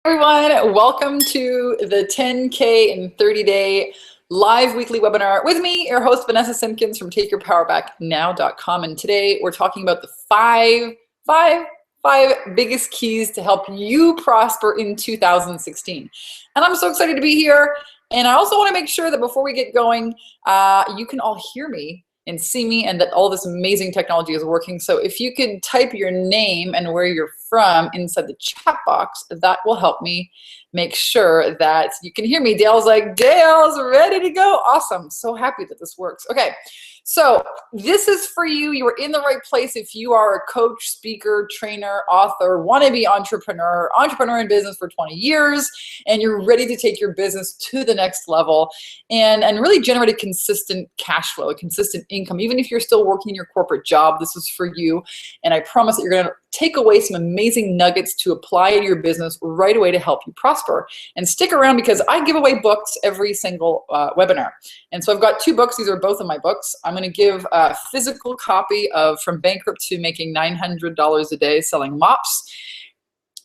Everyone, welcome to the 10K in 30-day live weekly webinar with me, your host, Vanessa Simpkins from TakeYourPowerBackNow.com. And today we're talking about the five biggest keys to help you prosper in 2016. And I'm so excited to be here. And I also want to make sure that before we get going, you can all hear me and see me and that all this amazing technology is working. So if you could type your name and where you're from inside the chat box, that will help me make sure that you can hear me. Dale's like, Dale's ready to go. Awesome. So happy that this works. Okay. So this is for you. You are in the right place if you are a coach, speaker, trainer, author, wannabe entrepreneur in business for 20 years, and you're ready to take your business to the next level and really generate a consistent cash flow, a consistent income. Even if you're still working your corporate job, this is for you. And I promise that you're going to take away some amazing nuggets to apply to your business right away to help you prosper. And stick around because I give away books every single webinar. And so I've got two books. These are both of my books. I'm going to give a physical copy of From Bankrupt to Making $900 a Day Selling Mops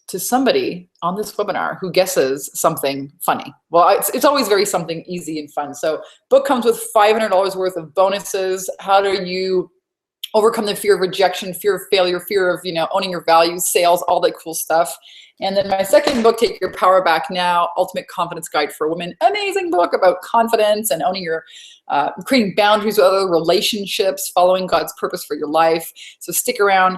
to somebody on this webinar who guesses something funny. Well, it's always very something easy and fun. So book comes with $500 worth of bonuses. How do you overcome the fear of rejection, fear of failure, fear of, owning your values, sales, all that cool stuff. And then my second book, Take Your Power Back Now, Ultimate Confidence Guide for Women. Amazing book about confidence and owning your, creating boundaries with other relationships, following God's purpose for your life. So stick around.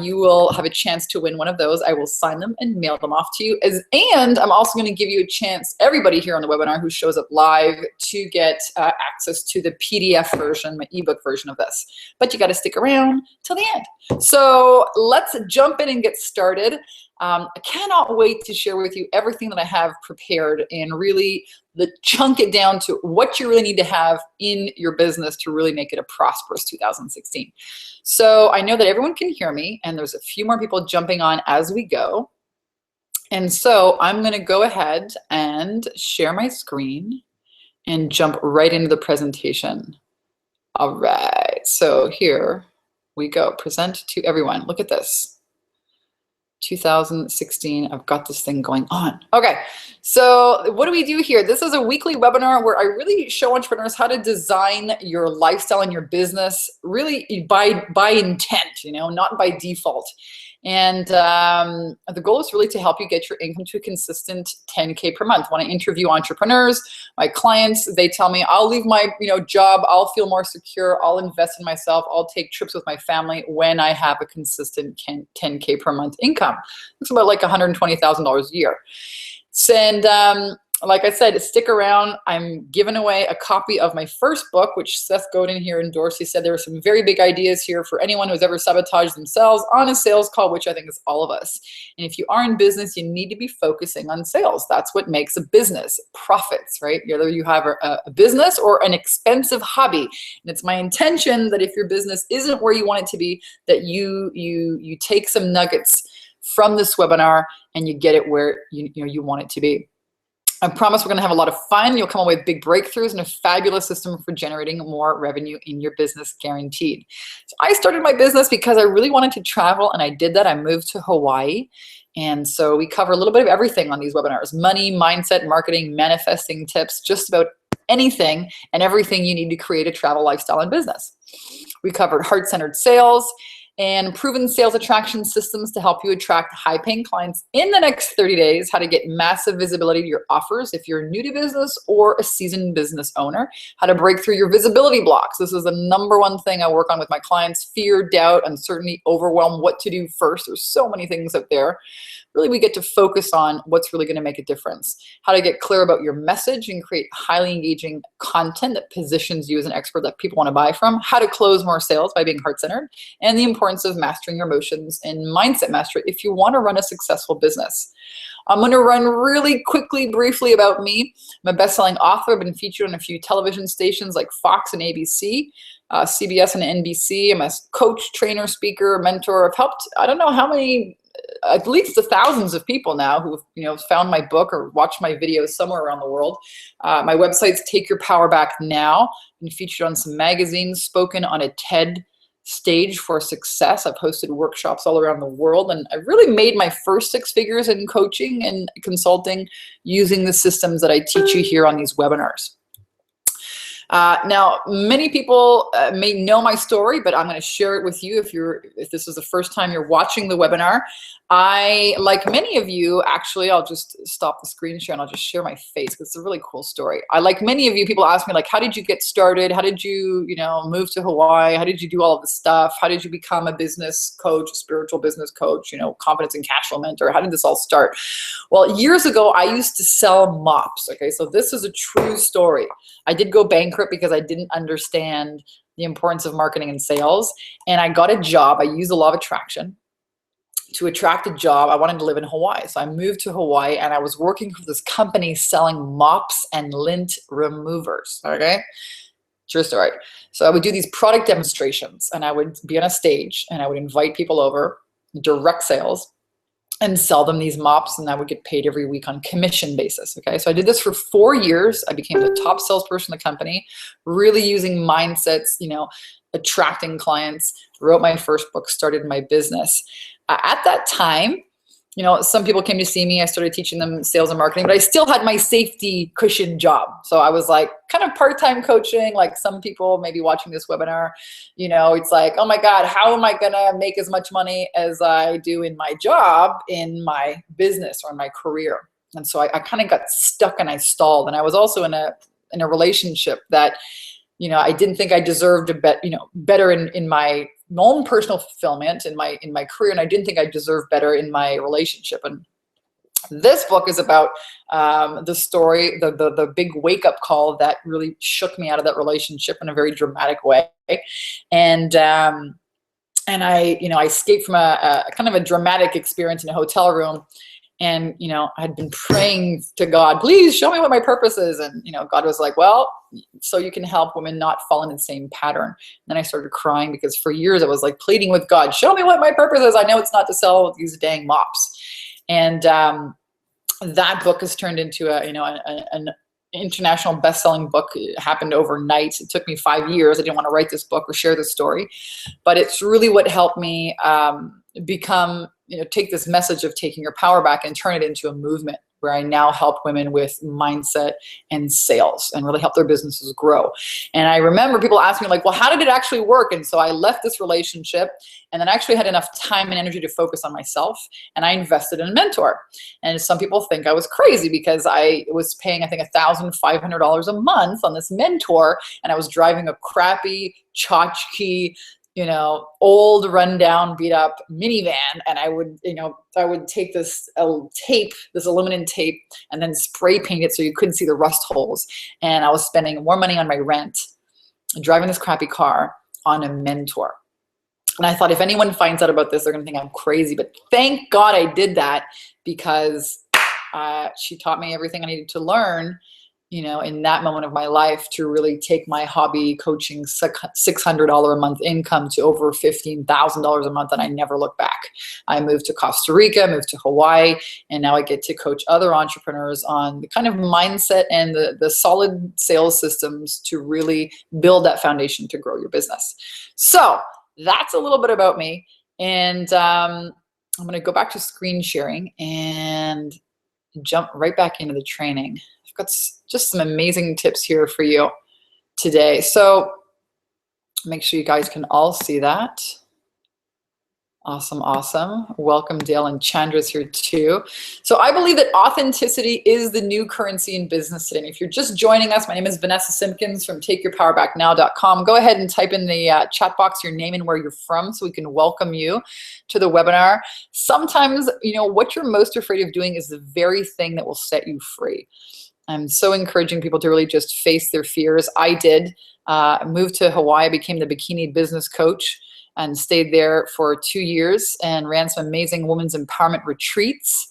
You will have a chance to win one of those. I will sign them and mail them off to you. And I'm also going to give you a chance, everybody here on the webinar who shows up live, to get access to the PDF version, my ebook version of this. But you got to stick around till the end. So let's jump in and get started. I cannot wait to share with you everything that I have prepared and really chunk it down to what you really need to have in your business to really make it a prosperous 2016. So I know that everyone can hear me, and there's a few more people jumping on as we go. And so I'm going to go ahead and share my screen and jump right into the presentation. All right, so here we go. Present to everyone. Look at this. 2016, I've got this thing going on. Okay, so what do we do here? This is a weekly webinar where I really show entrepreneurs how to design your lifestyle and your business really by intent, not by default. And the goal is really to help you get your income to a consistent 10K per month. When I interview entrepreneurs, my clients, they tell me, I'll leave my job, I'll feel more secure, I'll invest in myself, I'll take trips with my family when I have a consistent 10K per month income. It's about like $120,000 a year. And like I said, stick around. I'm giving away a copy of my first book, which Seth Godin here endorsed. He said there were some very big ideas here for anyone who's ever sabotaged themselves on a sales call, which I think is all of us. And if you are in business, you need to be focusing on sales. That's what makes a business profits, right? Whether you have a business or an expensive hobby. And it's my intention that if your business isn't where you want it to be, that you take some nuggets from this webinar and you get it where you want it to be. I promise we're going to have a lot of fun. You'll come away with big breakthroughs and a fabulous system for generating more revenue in your business, guaranteed. So I started my business because I really wanted to travel, and I did that. I moved to Hawaii. And so we cover a little bit of everything on these webinars: money, mindset, marketing, manifesting tips, just about anything and everything you need to create a travel lifestyle and business. We covered heart-centered sales and proven sales attraction systems to help you attract high-paying clients in the next 30 days, how to get massive visibility to your offers if you're new to business or a seasoned business owner, how to break through your visibility blocks. This is the number one thing I work on with my clients: fear, doubt, uncertainty, overwhelm, what to do first. There's so many things out there. Really, we get to focus on what's really going to make a difference. How to get clear about your message and create highly engaging content that positions you as an expert that people want to buy from. How to close more sales by being heart-centered, and the importance of mastering your emotions and mindset mastery if you want to run a successful business. I'm going to run really quickly, briefly about me. I'm a best-selling author. I've been featured on a few television stations like Fox and ABC, CBS and NBC. I'm a coach, trainer, speaker, mentor. I've helped, I don't know how many, at least thousands of people now who have found my book or watched my videos somewhere around the world. My website's Take Your Power Back Now. Been featured on some magazines, spoken on a TED stage for success. I've hosted workshops all around the world, and I really made my first 6 figures in coaching and consulting using the systems that I teach you here on these webinars. Now, many people may know my story, but I'm going to share it with you if this is the first time you're watching the webinar. I, like many of you, actually, I'll just stop the screen share and I'll just share my face because it's a really cool story. Like many of you, people ask me, like, how did you get started? How did you, move to Hawaii? How did you do all of this stuff? How did you become a business coach, a spiritual business coach, confidence and cash flow mentor? How did this all start? Well, years ago, I used to sell mops. Okay, so this is a true story. I did go bankrupt because I didn't understand the importance of marketing and sales. And I got a job. I used the law of attraction to attract a job. I wanted to live in Hawaii. So I moved to Hawaii and I was working for this company selling mops and lint removers. Okay. True story. So I would do these product demonstrations and I would be on a stage and I would invite people over, direct sales, and sell them these mops, and I would get paid every week on commission basis. Okay, so I did this for 4 years. I became the top salesperson in the company, really using mindsets, attracting clients, wrote my first book, started my business. At that time, some people came to see me. I started teaching them sales and marketing, but I still had my safety cushion job. So I was like kind of part-time coaching, like some people maybe watching this webinar, it's like, oh my God, how am I going to make as much money as I do in my job, in my business or in my career? And so I kind of got stuck and I stalled. And I was also in a relationship that, I didn't think I deserved better in my own personal fulfillment in my career, and I didn't think I deserved better in my relationship. And this book is about the story, the big wake up call that really shook me out of that relationship in a very dramatic way. And I escaped from a kind of a dramatic experience in a hotel room. And, I had been praying to God, please show me what my purpose is. And, God was like, well, so you can help women not fall in the same pattern. And then I started crying because for years I was like pleading with God, show me what my purpose is. I know it's not to sell these dang mops. And that book has turned into an international best-selling book. It happened overnight. It took me 5 years. I didn't want to write this book or share this story, but it's really what helped me become, take this message of taking your power back and turn it into a movement where I now help women with mindset and sales and really help their businesses grow. And I remember people asking me like, well, how did it actually work? And so I left this relationship and then I actually had enough time and energy to focus on myself, and I invested in a mentor. And some people think I was crazy because I was paying, I think, $1,500 a month on this mentor, and I was driving a crappy tchotchke, old rundown beat up minivan. And I would take this tape, this aluminum tape, and then spray paint it so you couldn't see the rust holes. And I was spending more money on my rent, driving this crappy car on a mentor. And I thought if anyone finds out about this, they're going to think I'm crazy. But thank God I did that because she taught me everything I needed to learn, in that moment of my life to really take my hobby coaching $600 a month income to over $15,000 a month. And I never looked back. I moved to Costa Rica, moved to Hawaii, and now I get to coach other entrepreneurs on the kind of mindset and the solid sales systems to really build that foundation to grow your business. So that's a little bit about me. And I'm going to go back to screen sharing and jump right back into the training. I've got just some amazing tips here for you today. So make sure you guys can all see that. Awesome, awesome. Welcome, Dale, and Chandra's here too. So I believe that authenticity is the new currency in business today. And if you're just joining us, my name is Vanessa Simpkins from takeyourpowerbacknow.com. Go ahead and type in the chat box your name and where you're from so we can welcome you to the webinar. Sometimes, what you're most afraid of doing is the very thing that will set you free. I'm so encouraging people to really just face their fears. I did. Moved to Hawaii, became the bikini business coach, and stayed there for 2 years and ran some amazing women's empowerment retreats.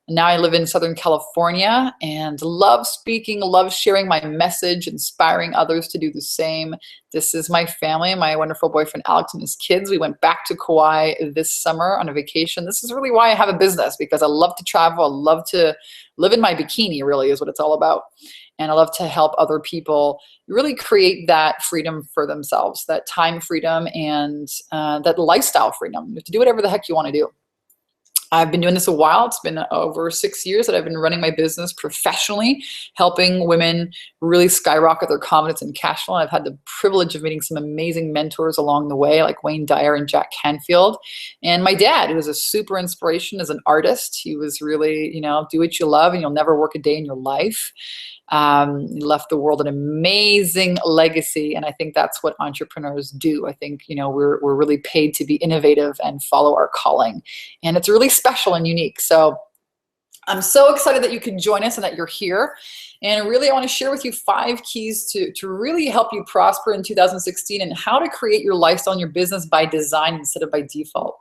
And now I live in Southern California and love speaking, love sharing my message, inspiring others to do the same. This is my family, my wonderful boyfriend Alex and his kids. We went back to Kauai this summer on a vacation. This is really why I have a business, because I love to travel. I love to live in my bikini, really is what it's all about. And I love to help other people really create that freedom for themselves, that time freedom and that lifestyle freedom to do whatever the heck you want to do. I've been doing this a while. It's been over 6 years that I've been running my business professionally, helping women really skyrocket their confidence and cash flow. And I've had the privilege of meeting some amazing mentors along the way, like Wayne Dyer and Jack Canfield. And my dad, who was a super inspiration as an artist. He was really, do what you love and you'll never work a day in your life. He left the world an amazing legacy, and I think that's what entrepreneurs do. I think we're really paid to be innovative and follow our calling, and it's really special and unique. So I'm so excited that you can join us and that you're here. And really, I want to share with you 5 keys to really help you prosper in 2016 and how to create your lifestyle and your business by design instead of by default.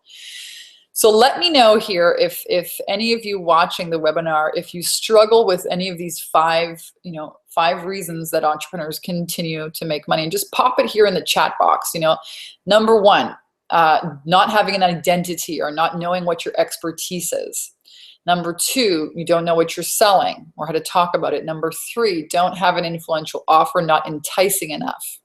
So let me know here if any of you watching the webinar, if you struggle with any of these 5 reasons that entrepreneurs continue to make money, and just pop it here in the chat box. Number 1, not having an identity or not knowing what your expertise is. Number 2, you don't know what you're selling or how to talk about it. Number 3, don't have an influential offer, not enticing enough.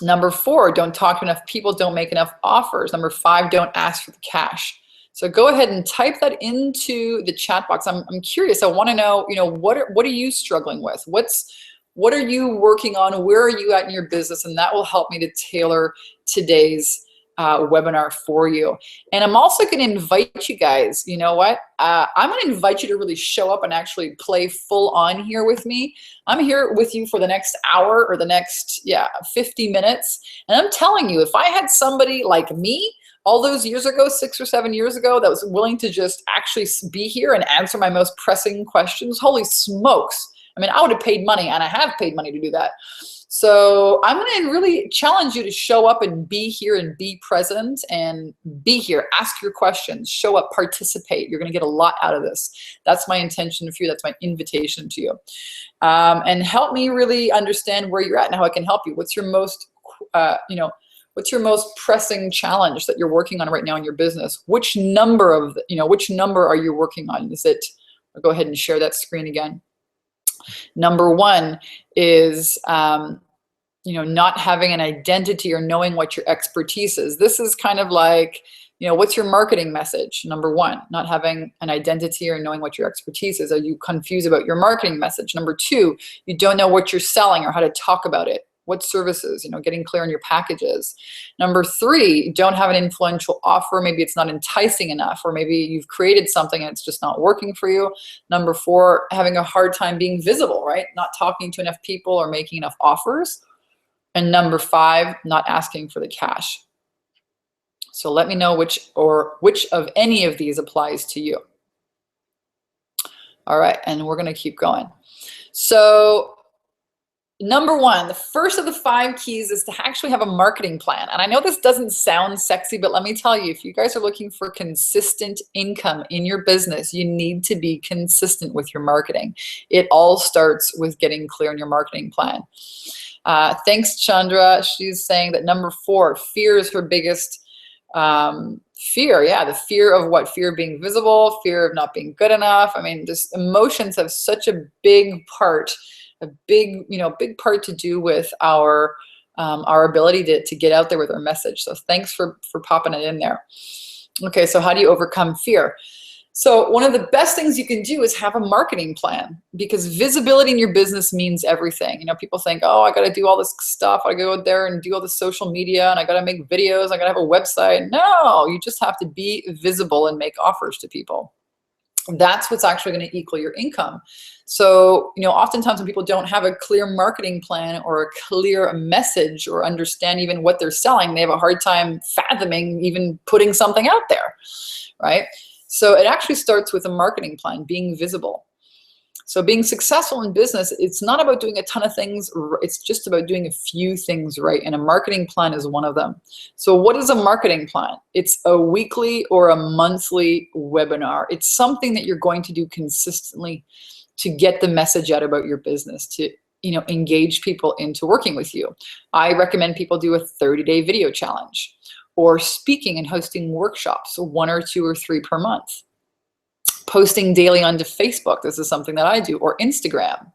Number 4, don't talk to enough people, don't make enough offers. Number 5, don't ask for the cash. So go ahead and type that into the chat box. I'm curious. I want to know, what are you struggling with? What are you working on? Where are you at in your business? And that will help me to tailor today's webinar for you. And I'm also going to invite you guys, I'm going to invite you to really show up and actually play full on here with me. I'm here with you for the next hour or the next 50 minutes. And I'm telling you, if I had somebody like me all those years ago, 6 or 7 years ago, that was willing to just actually be here and answer my most pressing questions, holy smokes. I mean, I would have paid money, and I have paid money to do that. So I'm going to really challenge you to show up and be here and be present and be here. Ask your questions, show up, participate. You're going to get a lot out of this. That's my intention for you. That's my invitation to you. And help me really understand where you're at and how I can help you. What's your most, what's your most pressing challenge that you're working on right now in your business? Which number are you working on? Is it, I'll go ahead and share that screen again. Number 1 is, not having an identity or knowing what your expertise is. This is kind of like, what's your marketing message? Number 1, not having an identity or knowing what your expertise is. Are you confused about your marketing message? Number 2, you don't know what you're selling or how to talk about it. What services, getting clear on your packages. Number 3, don't have an influential offer. Maybe it's not enticing enough, or maybe you've created something and it's just not working for you. Number 4, having a hard time being visible, right? Not talking to enough people or making enough offers. And number 5, not asking for the cash. So let me know which of any of these applies to you. All right, and we're gonna keep going. So number 1, the first of the 5 keys is to actually have a marketing plan. And I know this doesn't sound sexy, but let me tell you, if you guys are looking for consistent income in your business, you need to be consistent with your marketing. It all starts with getting clear on your marketing plan. Thanks, Chandra. She's saying that number 4, fear is her biggest fear. Yeah, the fear of what? Fear of being visible, fear of not being good enough. I mean, just emotions have such a big part, big part to do with our ability to get out there with our message. So thanks for popping it in there. Okay, so how do you overcome fear? So one of the best things you can do is have a marketing plan, because visibility in your business means everything. People think, oh, I got to do all this stuff. I go out there and do all the social media, and I got to make videos. I got to have a website. No, you just have to be visible and make offers to people. That's what's actually going to equal your income. So, oftentimes when people don't have a clear marketing plan or a clear message or understand even what they're selling, they have a hard time fathoming even putting something out there, right? So it actually starts with a marketing plan, being visible. So being successful in business, it's not about doing a ton of things. It's just about doing a few things right. And a marketing plan is one of them. So what is a marketing plan? It's a weekly or a monthly webinar. It's something that you're going to do consistently to get the message out about your business, to engage people into working with you. I recommend people do a 30-day video challenge, or speaking and hosting workshops, 1 or 2 or 3 per month. Posting daily onto Facebook. This is something that I do, or Instagram.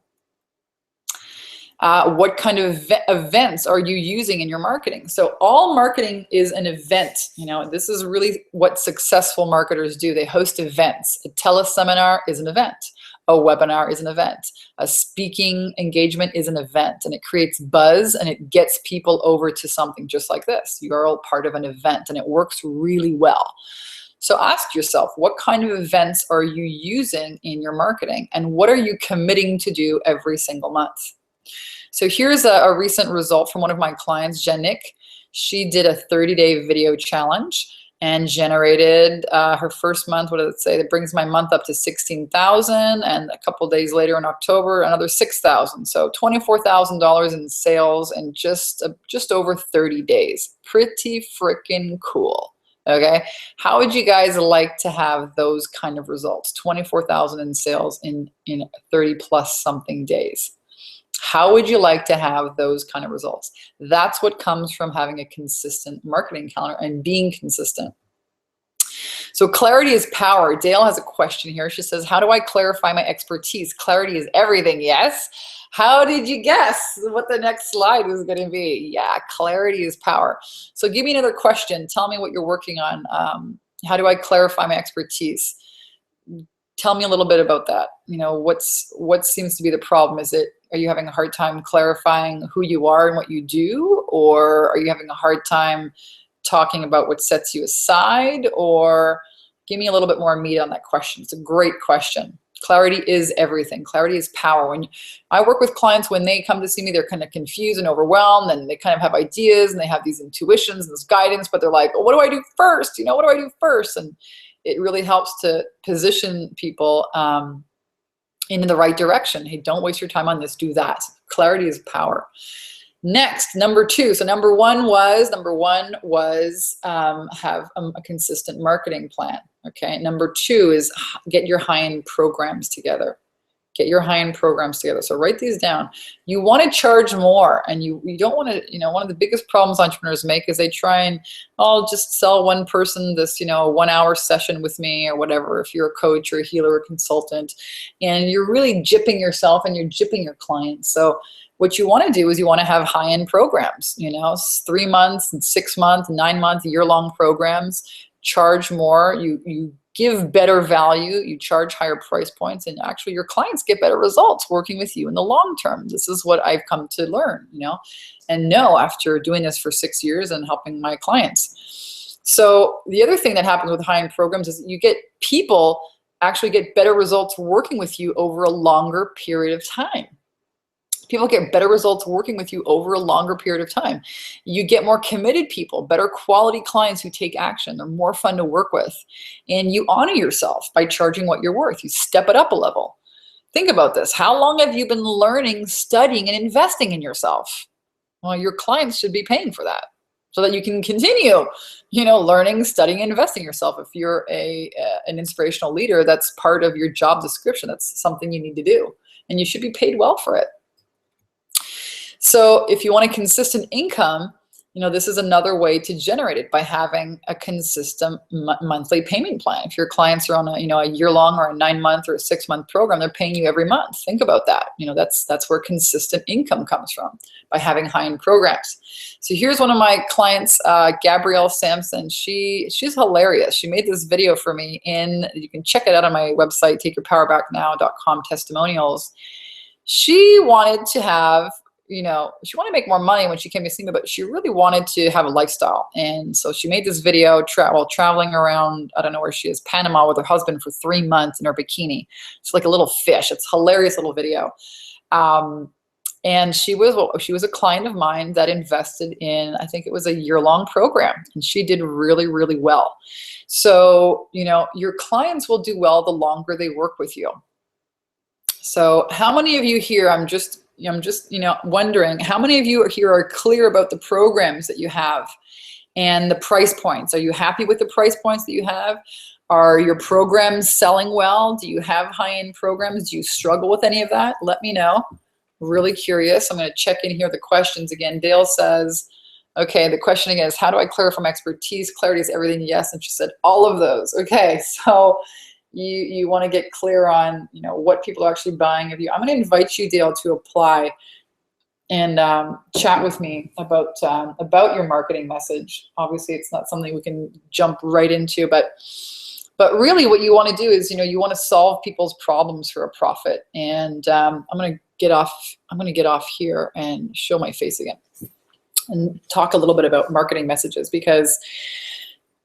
What kind of events are you using in your marketing? So all marketing is an event. You know, this is really what successful marketers do. They host events. A teleseminar is an event. A webinar is an event. A speaking engagement is an event, and it creates buzz and it gets people over to something just like this. You're all part of an event and it works really well. So ask yourself, what kind of events are you using in your marketing, and what are you committing to do every single month? So here's a recent result from one of my clients, Janik. She did a 30-day video challenge and generated her first month, what does it say? That brings my month up to 16,000, and a couple days later in October, another 6,000. So $24,000 in sales in just over 30 days. Pretty freaking cool. Okay, how would you guys like to have those kind of results? 24,000 in sales in 30 plus something days. How would you like to have those kind of results? That's what comes from having a consistent marketing calendar and being consistent. So clarity is power. Dale has a question here. She says, how do I clarify my expertise? Clarity is everything. Yes. How did you guess what the next slide was going to be? Yeah, clarity is power. So give me another question. Tell me what you're working on. How do I clarify my expertise? Tell me a little bit about that. You know, what seems to be the problem? Are you having a hard time clarifying who you are and what you do? Or are you having a hard time talking about what sets you aside? Or give me a little bit more meat on that question. It's a great question. Clarity is everything. Clarity is power. When I work with clients, when they come to see me, they're kind of confused and overwhelmed, and they kind of have ideas and they have these intuitions and this guidance, but they're like, well, what do I do first? You know, what do I do first? And it really helps to position people in the right direction. Hey, don't waste your time on this, do that. Clarity is power. Next, number two. So number one was have a consistent marketing plan. Okay. Number two is get your high-end programs together. Get your high-end programs together. So write these down. You want to charge more, and you don't want to, one of the biggest problems entrepreneurs make is they try and, I'll just sell one person this, 1 hour session with me or whatever, if you're a coach or a healer or consultant, and you're really gypping yourself and you're gypping your clients. So what you want to do is you want to have high-end programs, 3 months and 6 month, 9 month, year-long programs. Charge more. You give better value, you charge higher price points, and actually your clients get better results working with you in the long term. This is what I've come to learn, and know after doing this for 6 years and helping my clients. So the other thing that happens with high-end programs is you get people actually get better results working with you over a longer period of time. People get better results working with you over a longer period of time. You get more committed people, better quality clients who take action. They're more fun to work with. And you honor yourself by charging what you're worth. You step it up a level. Think about this. How long have you been learning, studying, and investing in yourself? Well, your clients should be paying for that so that you can continue, learning, studying, and investing in yourself. If you're an inspirational leader, that's part of your job description. That's something you need to do. And you should be paid well for it. So if you want a consistent income, this is another way to generate it by having a consistent monthly payment plan. If your clients are on a year-long or a 9-month or a 6-month program, they're paying you every month. Think about that. That's where consistent income comes from, by having high-end programs. So here's one of my clients, Gabrielle Sampson. She's hilarious. She made this video for me, you can check it out on my website, takeyourpowerbacknow.com testimonials. She wanted to have she wanted to make more money when she came to see me, but she really wanted to have a lifestyle. And so she made this video while traveling around, I don't know where she is, Panama, with her husband for 3 months in her bikini. It's like a little fish. It's a hilarious little video. And she was a client of mine that invested in, I think it was a year-long program, and she did really, really well. So, your clients will do well the longer they work with you. So how many of you here, I'm just wondering, how many of you here are clear about the programs that you have and the price points? Are you happy with the price points that you have? Are your programs selling well? Do you have high-end programs? Do you struggle with any of that? Let me know. Really curious. I'm going to check in here the questions again. Dale says, okay, the question again is, how do I clarify my expertise? Clarity is everything. Yes. And she said all of those. Okay. So you want to get clear on, you know, what people are actually buying of you. I'm going to invite you, Dale, to apply and chat with me about your marketing message. Obviously, it's not something we can jump right into, but really what you want to do is, you know, you want to solve people's problems for a profit. And I'm going to get off here and show my face again and talk a little bit about marketing messages, because,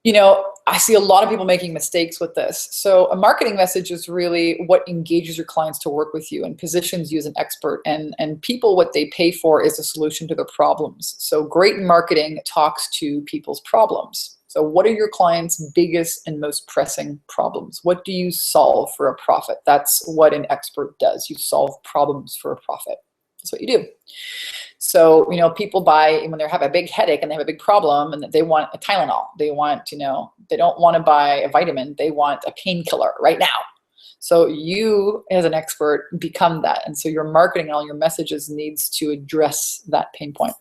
you know, I see a lot of people making mistakes with this. So a marketing message is really what engages your clients to work with you and positions you as an expert. And people, what they pay for is a solution to their problems. So great marketing talks to people's problems. So what are your clients' biggest and most pressing problems? What do you solve for a profit? That's what an expert does. You solve problems for a profit. That's what you do. So, you know, people buy when they have a big headache and they have a big problem and they want a Tylenol. They want, you know, they don't want to buy a vitamin. They want a painkiller right now. So you as an expert become that. And so your marketing and all your messages needs to address that pain point,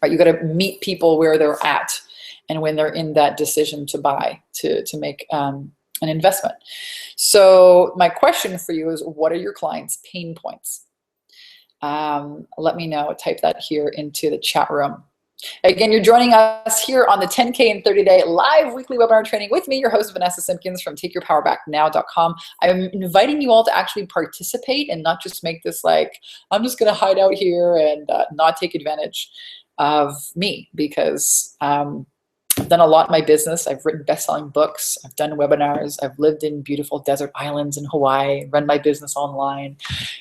right? You got to meet people where they're at and when they're in that decision to buy, to make an investment. So my question for you is, what are your clients' pain points? Let me know. Type that here into the chat room. Again, you're joining us here on the 10K in 30 Day live weekly webinar training with me, your host, Vanessa Simpkins from TakeYourPowerBackNow.com. I'm inviting you all to actually participate and not just make this like, I'm just going to hide out here and not take advantage of me, because I've done a lot in my business. I've written best-selling books. I've done webinars. I've lived in beautiful desert islands in Hawaii, run my business online,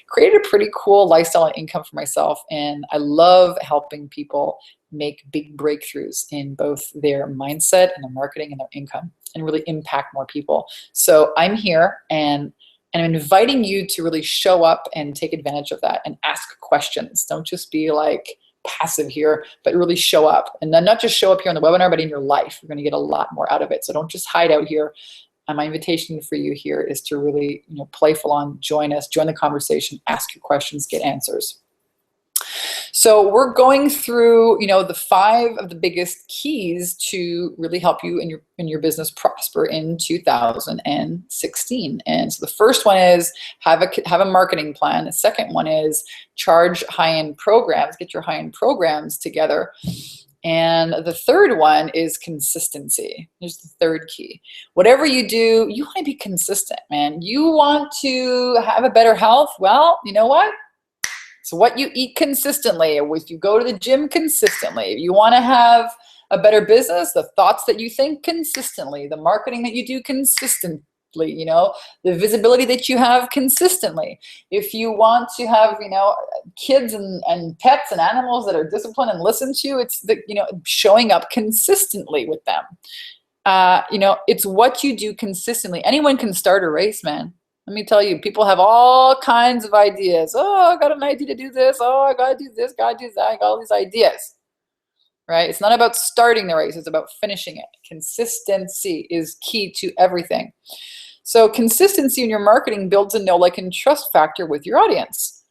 created a pretty cool lifestyle and income for myself. And I love helping people make big breakthroughs in both their mindset and their marketing and their income, and really impact more people. So I'm here and I'm inviting you to really show up and take advantage of that and ask questions. Don't just be like passive here, but really show up. And then not just show up here on the webinar, but in your life. You're going to get a lot more out of it. So don't just hide out here. And my invitation for you here is to really, you know, playful on, join us, join the conversation, ask your questions, get answers. So we're going through, you know, the 5 of the biggest keys to really help you in your business prosper in 2016. And so the first one is have a marketing plan. The second one is charge high-end programs, get your high-end programs together. And the third one is consistency. Here's the third key. Whatever you do, you want to be consistent, man. You want to have a better health? Well, you know what? So what you eat consistently, if you go to the gym consistently, if you want to have a better business, the thoughts that you think consistently, the marketing that you do consistently, you know, the visibility that you have consistently. If you want to have, you know, kids and pets and animals that are disciplined and listen to you, it's the, you know, showing up consistently with them. You know, it's what you do consistently. Anyone can start a race, man. Let me tell you, people have all kinds of ideas. Oh, I got an idea to do this. Oh, I got to do this, got to do that. I got all these ideas, right? It's not about starting the race. It's about finishing it. Consistency is key to everything. So consistency in your marketing builds a know, like, and trust factor with your audience.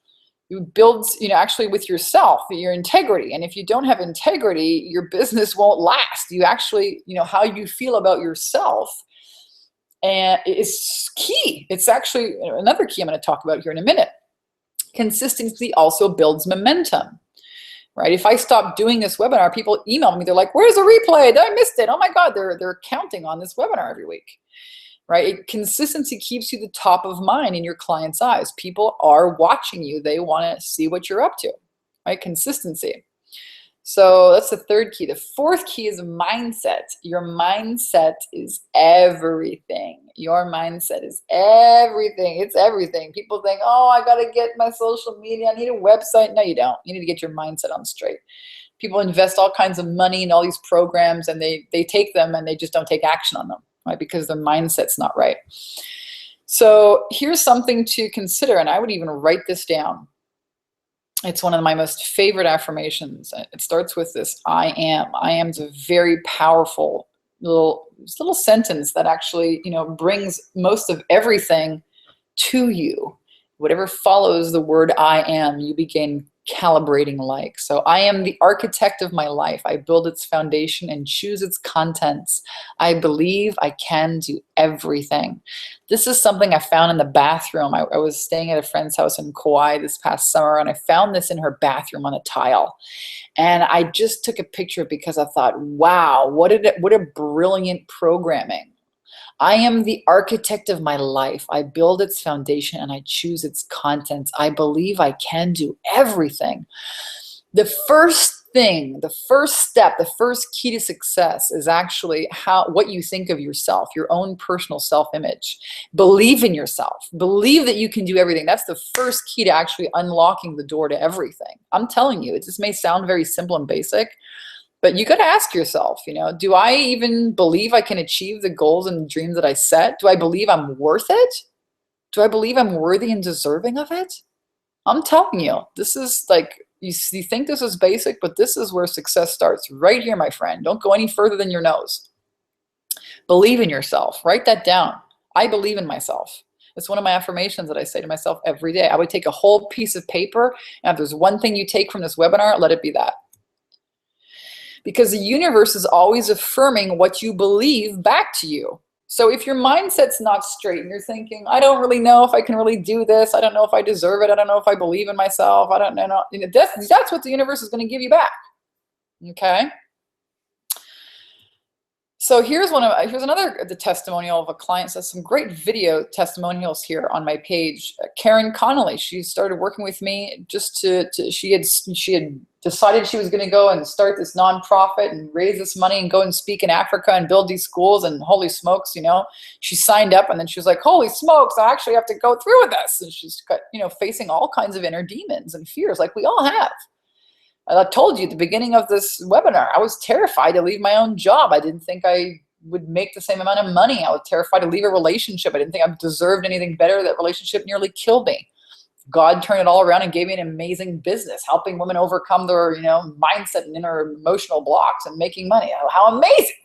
You build, you know, actually with yourself, your integrity. And if you don't have integrity, your business won't last. You actually, you know, how you feel about yourself and it's key. It's actually another key I'm going to talk about here in a minute. Consistency also builds momentum, right? If I stop doing this webinar, people email me. They're like, "Where's the replay? I missed it. Oh my God!" They're counting on this webinar every week, right? Consistency keeps you the top of mind in your client's eyes. People are watching you. They want to see what you're up to, right? Consistency. So that's the third key. The fourth key is mindset. Your mindset is everything. Your mindset is everything. It's everything. People think, oh, I got to get my social media. I need a website. No, you don't. You need to get your mindset on straight. People invest all kinds of money in all these programs and they take them and they just don't take action on them, right? Because their mindset's not right. So here's something to consider, and I would even write this down. It's one of my most favorite affirmations. It starts with this, I am. I am is a very powerful little sentence that actually, you know, brings most of everything to you. Whatever follows the word I am, you begin calibrating like. So I am the architect of my life. I build its foundation and choose its contents. I believe I can do everything. This is something I found in the bathroom. I was staying at a friend's house in Kauai this past summer, and I found this in her bathroom on a tile. And I just took a picture because I thought, wow, what a brilliant programming. I am the architect of my life. I build its foundation and I choose its contents. I believe I can do everything. The first thing, the first step, the first key to success is actually what you think of yourself, your own personal self-image. Believe in yourself. Believe that you can do everything. That's the first key to actually unlocking the door to everything. I'm telling you, it just may sound very simple and basic, but you got to ask yourself, do I even believe I can achieve the goals and dreams that I set? Do I believe I'm worth it? Do I believe I'm worthy and deserving of it? I'm telling you, this is like, you think this is basic, but this is where success starts right here, my friend. Don't go any further than your nose. Believe in yourself. Write that down. I believe in myself. It's one of my affirmations that I say to myself every day. I would take a whole piece of paper, and if there's one thing you take from this webinar, let it be that. Because the universe is always affirming what you believe back to you. So if your mindset's not straight and you're thinking, I don't really know if I can really do this. I don't know if I deserve it. I don't know if I believe in myself. I don't know. That's what the universe is going to give you back. Okay. So here's another testimonial of a client. So some great video testimonials here on my page. Karen Connolly, she started working with me just she had decided she was going to go and start this nonprofit and raise this money and go and speak in Africa and build these schools. And holy smokes, she signed up, and then she was like, holy smokes, I actually have to go through with this. And she's got, facing all kinds of inner demons and fears like we all have. I told you at the beginning of this webinar, I was terrified to leave my own job. I didn't think I would make the same amount of money. I was terrified to leave a relationship. I didn't think I deserved anything better. That relationship nearly killed me. God turned it all around and gave me an amazing business, helping women overcome their, mindset and inner emotional blocks and making money. How amazing,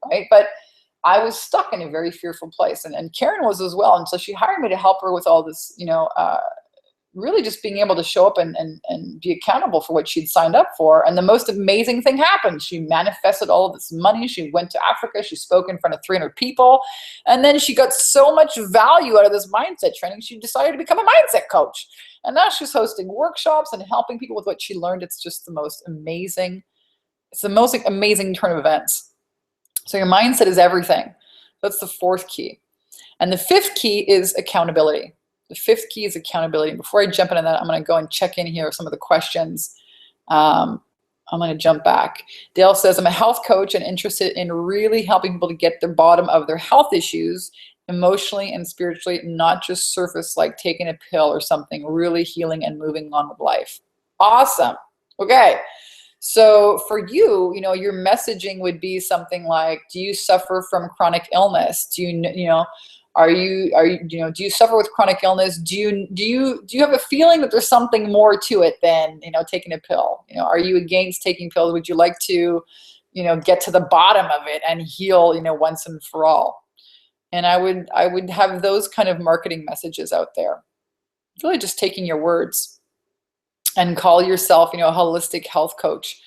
right? But I was stuck in a very fearful place, and Karen was as well. And so she hired me to help her with all this, really just being able to show up and be accountable for what she'd signed up for. And the most amazing thing happened. She manifested all of this money. She went to Africa. She spoke in front of 300 people. And then she got so much value out of this mindset training, she decided to become a mindset coach. And now she's hosting workshops and helping people with what she learned. It's just the most amazing turn of events. So your mindset is everything. That's the fourth key. And the fifth key is accountability. The fifth key is accountability. Before I jump into that, I'm going to go and check in here with some of the questions. I'm going to jump back. Dale says, I'm a health coach and interested in really helping people to get the bottom of their health issues emotionally and spiritually, not just surface like taking a pill or something, really healing and moving on with life. Awesome. Okay. So for you, your messaging would be something like, do you suffer from chronic illness? Do you do you suffer with chronic illness? Do you have a feeling that there's something more to it than, taking a pill? Are you against taking pills? Would you like to, get to the bottom of it and heal, once and for all? And I would have those kind of marketing messages out there. Really just taking your words and call yourself, a holistic health coach.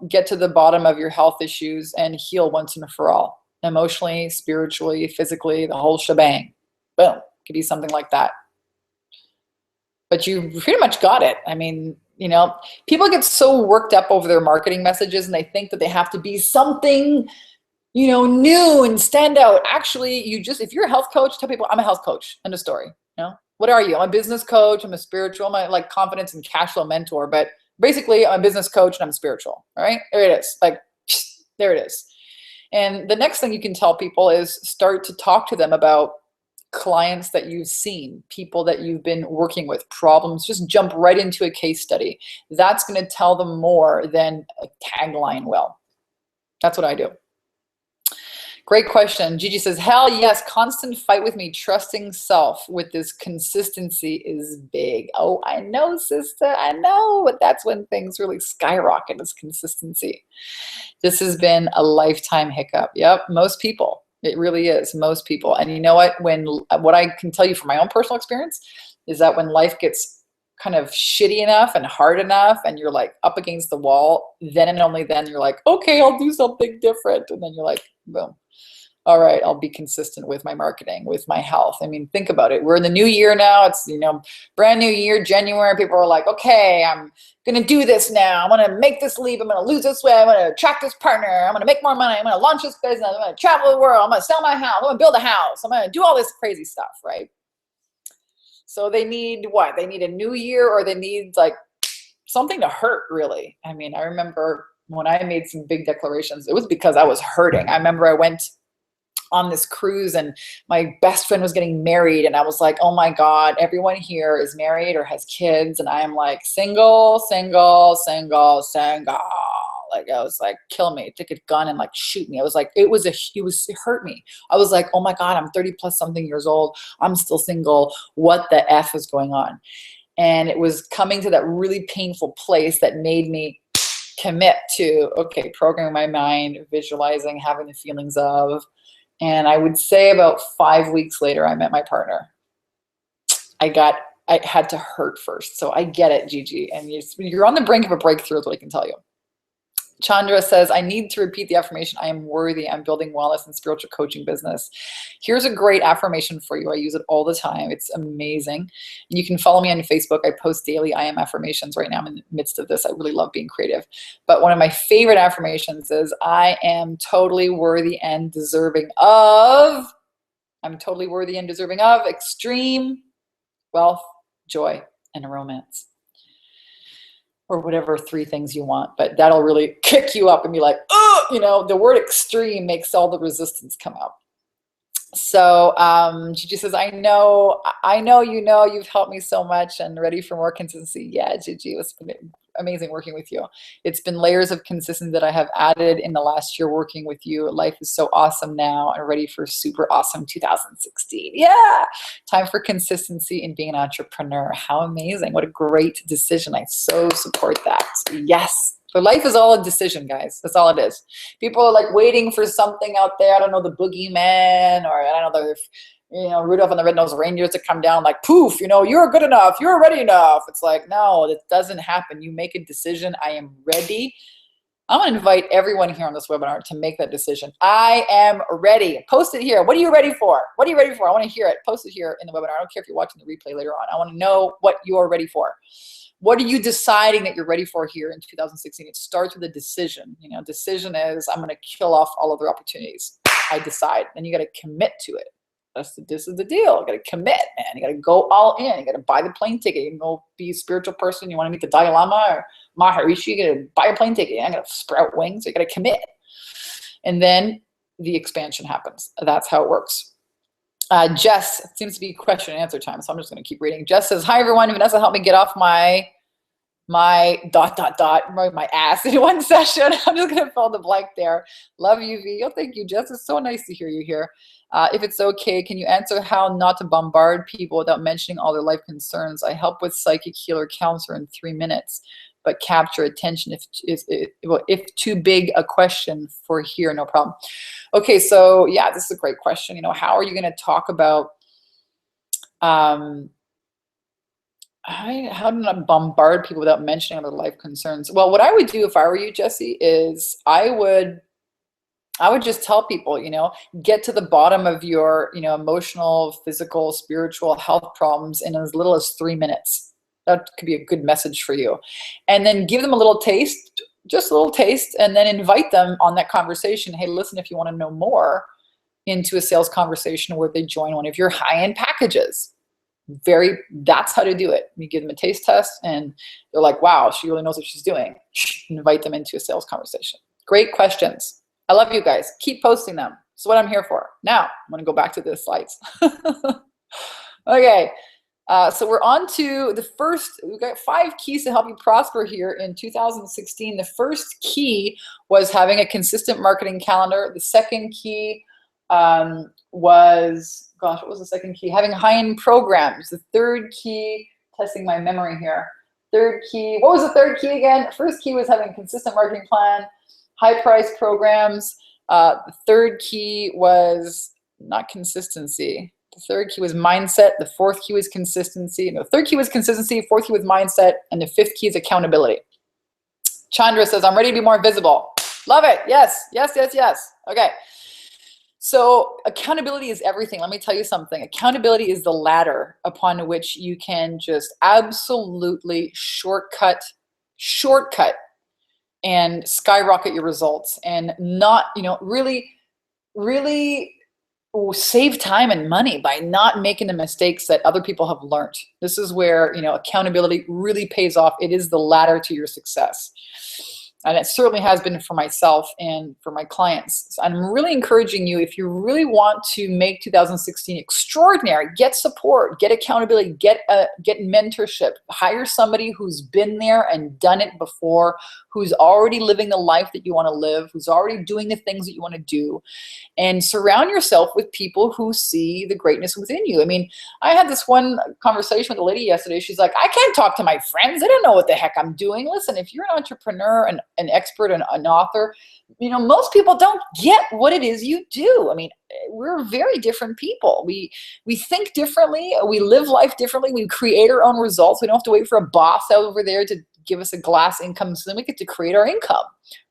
Get to the bottom of your health issues and heal once and for all. Emotionally, spiritually, physically, the whole shebang. Boom. Could be something like that. But you pretty much got it. I mean, people get so worked up over their marketing messages and they think that they have to be something, new and stand out. Actually, if you're a health coach, tell people I'm a health coach. End of story. What are you? I'm a business coach. I'm a spiritual, I'm a confidence and cash flow mentor. But basically, I'm a business coach and I'm spiritual. All right. There it is. There it is. And the next thing you can tell people is start to talk to them about clients that you've seen, people that you've been working with, problems. Just jump right into a case study. That's going to tell them more than a tagline will. That's what I do. Great question. Gigi says, hell yes, constant fight with me, trusting self with this consistency is big. Oh, I know, sister, I know, but that's when things really skyrocket, is consistency. This has been a lifetime hiccup. Yep, most people. It really is, most people. And you know what? What I can tell you from my own personal experience is that when life gets kind of shitty enough and hard enough and you're like up against the wall, then and only then you're like, okay, I'll do something different. And then you're like, boom. All right, I'll be consistent with my marketing, with my health. I mean, think about it. We're in the new year now. It's, brand new year, January. People are like, okay, I'm going to do this now. I'm going to make this leap. I'm going to lose this weight. I'm going to attract this partner. I'm going to make more money. I'm going to launch this business. I'm going to travel the world. I'm going to sell my house. I'm going to build a house. I'm going to do all this crazy stuff, right? So they need what? They need a new year, or they need like something to hurt, really. I mean, I remember when I made some big declarations, it was because I was hurting. I remember I went on this cruise and my best friend was getting married, and I was like, oh my God, everyone here is married or has kids, and I am like single, single, single, single. Like, I was like, kill me, take a gun and like shoot me. I was like, it hurt me. I was like, oh my God, I'm 30 plus something years old. I'm still single. What the F is going on? And it was coming to that really painful place that made me commit to, okay, programming my mind, visualizing, having the feelings of. And I would say about 5 weeks later, I met my partner. I had to hurt first. So I get it, Gigi. And you're on the brink of a breakthrough is what I can tell you. Chandra says, I need to repeat the affirmation, I am worthy. I'm building wellness and spiritual coaching business. Here's a great affirmation for you. I use it all the time. It's amazing. You can follow me on Facebook. I post daily I am affirmations right now. I'm in the midst of this. I really love being creative. But one of my favorite affirmations is, I am totally worthy and deserving of, extreme wealth, joy, and romance. Or whatever 3 things you want, but that'll really kick you up and be like, oh, the word extreme makes all the resistance come out. So Gigi says, I know you've helped me so much and ready for more consistency. Yeah, Gigi, it's been amazing working with you. It's been layers of consistency that I have added in the last year working with you. Life is so awesome now and ready for super awesome 2016. Yeah, time for consistency in being an entrepreneur. How amazing. What a great decision. I so support that. Yes. So life is all a decision, guys. That's all it is. People are like waiting for something out there. I don't know, the boogeyman, or I don't know, Rudolph and the Red-Nosed Reindeer to come down like poof, you're good enough. You're ready enough. It's like, no, it doesn't happen. You make a decision. I am ready. I'm going to invite everyone here on this webinar to make that decision. I am ready. Post it here. What are you ready for? What are you ready for? I want to hear it. Post it here in the webinar. I don't care if you're watching the replay later on. I want to know what you're ready for. What are you deciding that you're ready for here in 2016? It starts with a decision. Decision is, I'm going to kill off all other opportunities. I decide. Then you got to commit to it. This is the deal. You got to commit, man. You got to go all in. You got to buy the plane ticket. You go be a spiritual person. You want to meet the Dalai Lama or Maharishi. You got to buy a plane ticket. You got to sprout wings. You got to commit. And then the expansion happens. That's how it works. Jess, it seems to be question and answer time, so I'm just going to keep reading. Jess says, hi, everyone. Vanessa helped me get off my ass in one session. I'm just going to fill the blank there. Love you, V. Oh, thank you, Jess. It's so nice to hear you here. If it's okay, can you answer how not to bombard people without mentioning all their life concerns? I help with psychic healer counselor in 3 minutes, but capture attention if too big a question for here, no problem. Okay, so yeah, this is a great question. How are you going to talk about how to not bombard people without mentioning their life concerns? Well, what I would do if I were you, Jesse, is I would just tell people, get to the bottom of your, emotional, physical, spiritual health problems in as little as 3 minutes. That could be a good message for you. And then give them a little taste, just a little taste, and then invite them on that conversation. Hey, listen, if you want to know more, into a sales conversation where they join one of your high-end packages. That's how to do it. You give them a taste test and they're like, wow, she really knows what she's doing. Invite them into a sales conversation. Great questions. I love you guys. Keep posting them. That's what I'm here for. Now, I'm going to go back to the slides. Okay. So we're on to the first. We've got 5 keys to help you prosper here in 2016. The first key was having a consistent marketing calendar. The second key was, gosh, what was the second key? Having high-end programs. The third key, testing my memory here. Third key, what was the third key again? First key was having a consistent marketing plan, high-price programs. The third key was not consistency. The third key was mindset. The fourth key was consistency. No, the third key was consistency. Fourth key was mindset. And the fifth key is accountability. Chandra says, I'm ready to be more visible. Love it. Yes, yes, yes, yes. Okay. So accountability is everything. Let me tell you something. Accountability is the ladder upon which you can just absolutely shortcut and skyrocket your results and not, really save time and money by not making the mistakes that other people have learned. This is where, accountability really pays off. It is the ladder to your success. And it certainly has been for myself and for my clients. So I'm really encouraging you, if you really want to make 2016 extraordinary, get support, get accountability, get mentorship, hire somebody who's been there and done it before, who's already living the life that you want to live, who's already doing the things that you want to do, and surround yourself with people who see the greatness within you. I mean, I had this one conversation with a lady yesterday. She's like, I can't talk to my friends. They don't know what the heck I'm doing. Listen, if you're an entrepreneur, an expert, an author, most people don't get what it is you do. I mean, we're very different people. We think differently. We live life differently. We create our own results. We don't have to wait for a boss over there to give us a glass income. So then we get to create our income,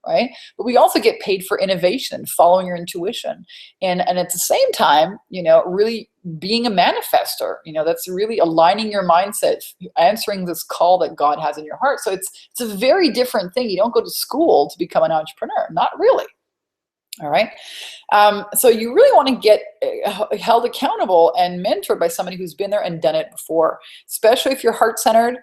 right? But we also get paid for innovation, following your intuition. And at the same time, really being a manifester, that's really aligning your mindset, answering this call that God has in your heart. So it's a very different thing. You don't go to school to become an entrepreneur, not really. All right. So you really want to get held accountable and mentored by somebody who's been there and done it before, especially if you're heart-centered.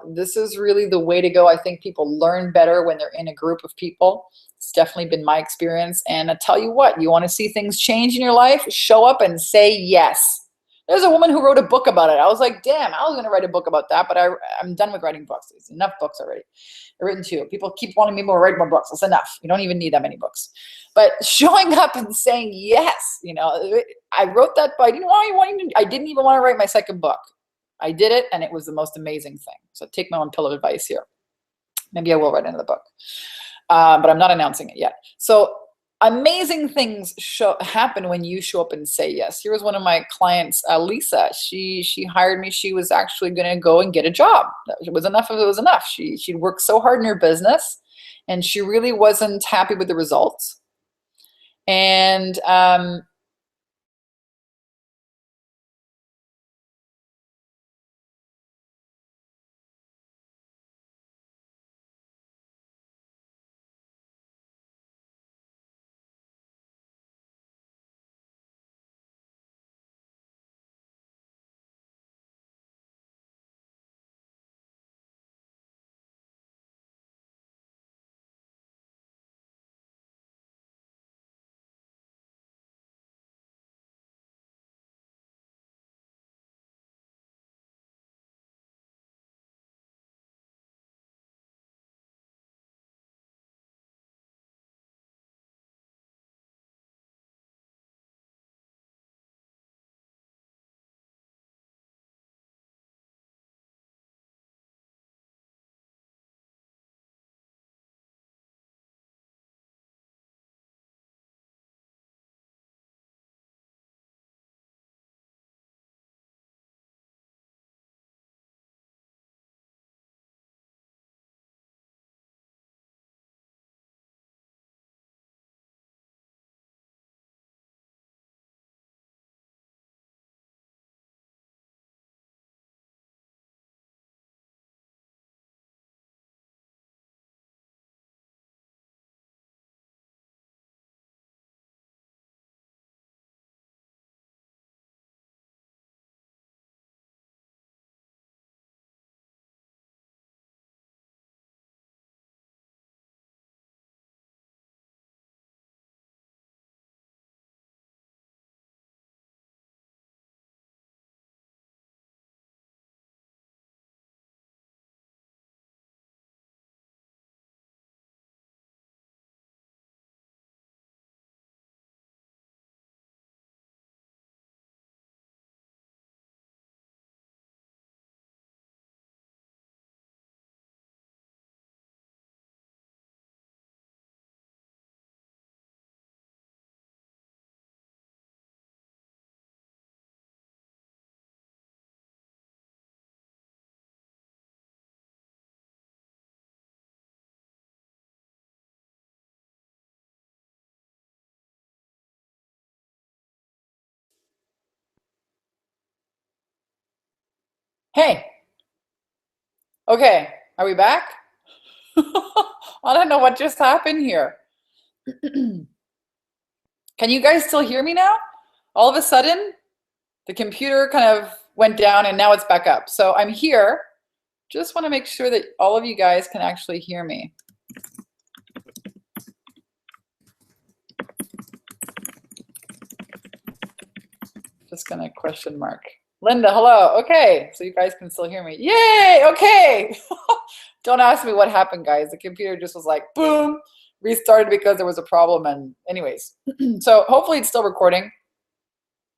This is really the way to go. I think people learn better when they're in a group of people. It's definitely been my experience. And I tell you what, you want to see things change in your life, show up and say yes. There's a woman who wrote a book about it. I was like, damn, I was going to write a book about that, but I'm done with writing books. There's enough books already. I've written two. People keep wanting me to write more books. It's enough. You don't even need that many books. But showing up and saying yes, I wrote that, but I didn't even want to write my second book. I did it, and it was the most amazing thing. So take my own pill of advice here. Maybe I will write another book, but I'm not announcing it yet. So amazing things happen when you show up and say yes. Here was one of my clients, Lisa. She hired me. She was actually going to go and get a job. It was enough if it was enough. She'd worked so hard in her business, and she really wasn't happy with the results. And Hey, okay, are we back? I don't know what just happened here. Can you guys still hear me now? All of a sudden, the computer kind of went down and now it's back up. So I'm here. Just want to make sure that all of you guys can actually hear me. Just gonna question mark. Linda, hello. Okay, so you guys can still hear me. Yay, okay. Don't ask me what happened, guys. The computer just was like, boom, restarted because there was a problem. And anyways, so hopefully it's still recording.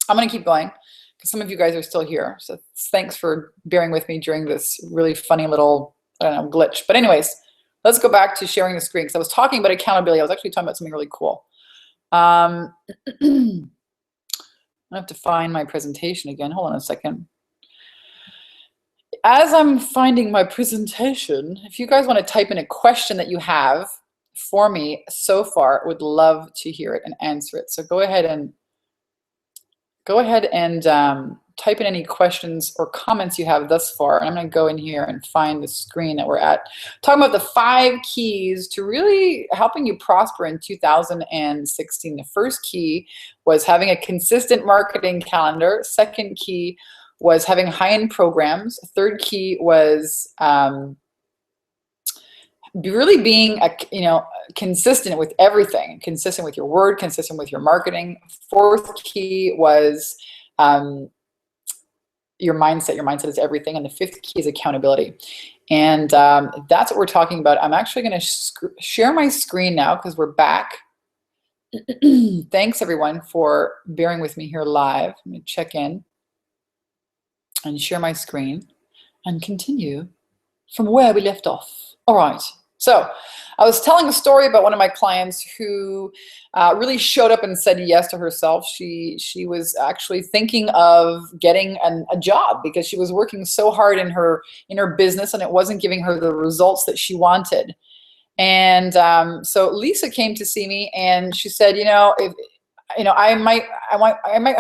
I'm gonna keep going because some of you guys are still here. So thanks for bearing with me during this really funny little, I don't know, glitch. But anyways, let's go back to sharing the screen because I was talking about accountability. I was actually talking about something really cool. I have to find my presentation again. Hold on a second. As I'm finding my presentation, if you guys want to type in a question that you have for me so far, I would love to hear it and answer it. So go ahead and type in any questions or comments you have thus far. And I'm going to go in here and find the screen that we're at. Talking about the 5 keys to really helping you prosper in 2016. The first key was having a consistent marketing calendar. Second key was having high-end programs. Third key was really being consistent with everything, consistent with your word, consistent with your marketing. Fourth key was your mindset. Your mindset is everything. And the 5th key is accountability. And that's what we're talking about. I'm actually going to share my screen now because we're back. Thanks everyone for bearing with me here live. Let me check in and share my screen and continue from where we left off. All right. So I was telling a story about one of my clients who really showed up and said yes to herself. She was actually thinking of getting a job because she was working so hard in her business and it wasn't giving her the results that she wanted. And so Lisa came to see me and she said, I might